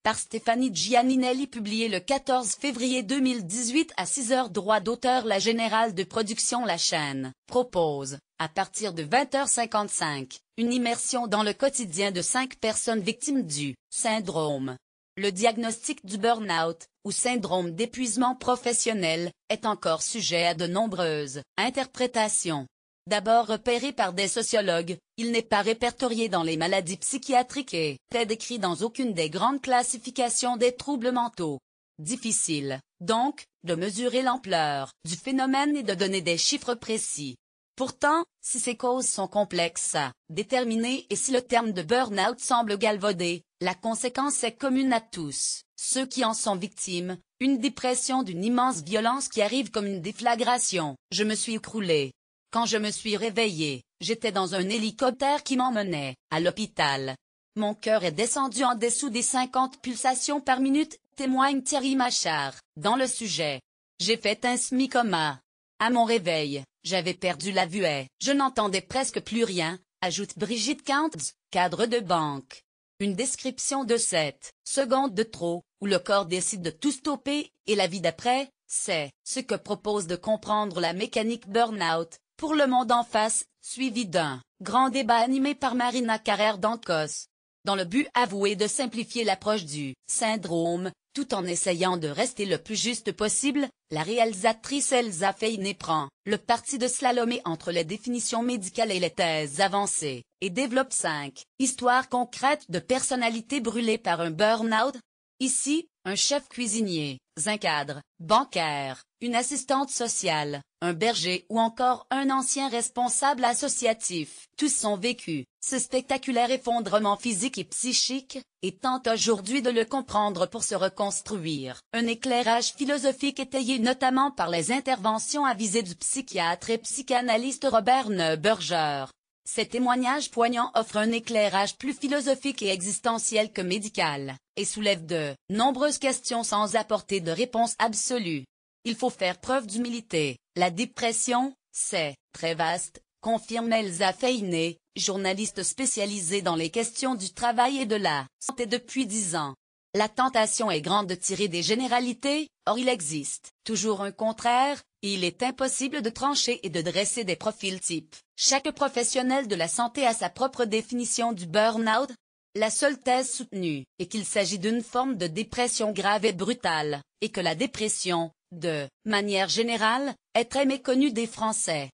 par Stéphanie Gianinelli publié le 14 février 2018 à 6h. Droit d'auteur. La générale de production La Chaîne propose, à partir de 20h55, une immersion dans le quotidien de 5 personnes victimes du syndrome. Le diagnostic du burn-out, ou syndrome d'épuisement professionnel, est encore sujet à de nombreuses interprétations. D'abord repéré par des sociologues, il n'est pas répertorié dans les maladies psychiatriques et n'est décrit dans aucune des grandes classifications des troubles mentaux. Difficile, donc, de mesurer l'ampleur du phénomène et de donner des chiffres précis. Pourtant, si ces causes sont complexes à déterminer et si le terme de burn-out semble galvaudé, la conséquence est commune à tous, ceux qui en sont victimes, une dépression d'une immense violence qui arrive comme une déflagration. Je me suis écroulé. Quand je me suis réveillé, j'étais dans un hélicoptère qui m'emmenait à l'hôpital. Mon cœur est descendu en dessous des 50 pulsations par minute, témoigne Thierry Machard, dans le sujet. J'ai fait un semi-coma. À mon réveil, j'avais perdu la vue et je n'entendais presque plus rien, ajoute Brigitte Counts, cadre de banque. Une description de 7 secondes de trop, où le corps décide de tout stopper, et la vie d'après, c'est ce que propose de comprendre la mécanique burn-out, pour le monde en face, suivi d'un grand débat animé par Marina Carrère d'Ancos. Dans le but avoué de simplifier l'approche du syndrome, tout en essayant de rester le plus juste possible, la réalisatrice Elsa Feiné prend le parti de slalomer entre les définitions médicales et les thèses avancées, et développe 5 histoires concrètes de personnalités brûlées par un burn-out. Ici, un chef cuisinier, un cadre bancaire, une assistante sociale, un berger ou encore un ancien responsable associatif. Tous ont vécu ce spectaculaire effondrement physique et psychique, et tentent aujourd'hui de le comprendre pour se reconstruire. Un éclairage philosophique étayé notamment par les interventions avisées du psychiatre et psychanalyste Robert Neuberger. Ces témoignages poignants offrent un éclairage plus philosophique et existentiel que médical, et soulèvent de nombreuses questions sans apporter de réponse absolue. Il faut faire preuve d'humilité. La dépression, c'est très vaste, confirme Elsa Feiné, journaliste spécialisée dans les questions du travail et de la santé depuis 10 ans. La tentation est grande de tirer des généralités, or il existe toujours un contraire, et il est impossible de trancher et de dresser des profils types. Chaque professionnel de la santé a sa propre définition du burn-out. La seule thèse soutenue est qu'il s'agit d'une forme de dépression grave et brutale, et que la dépression, de manière générale, est très méconnue des Français.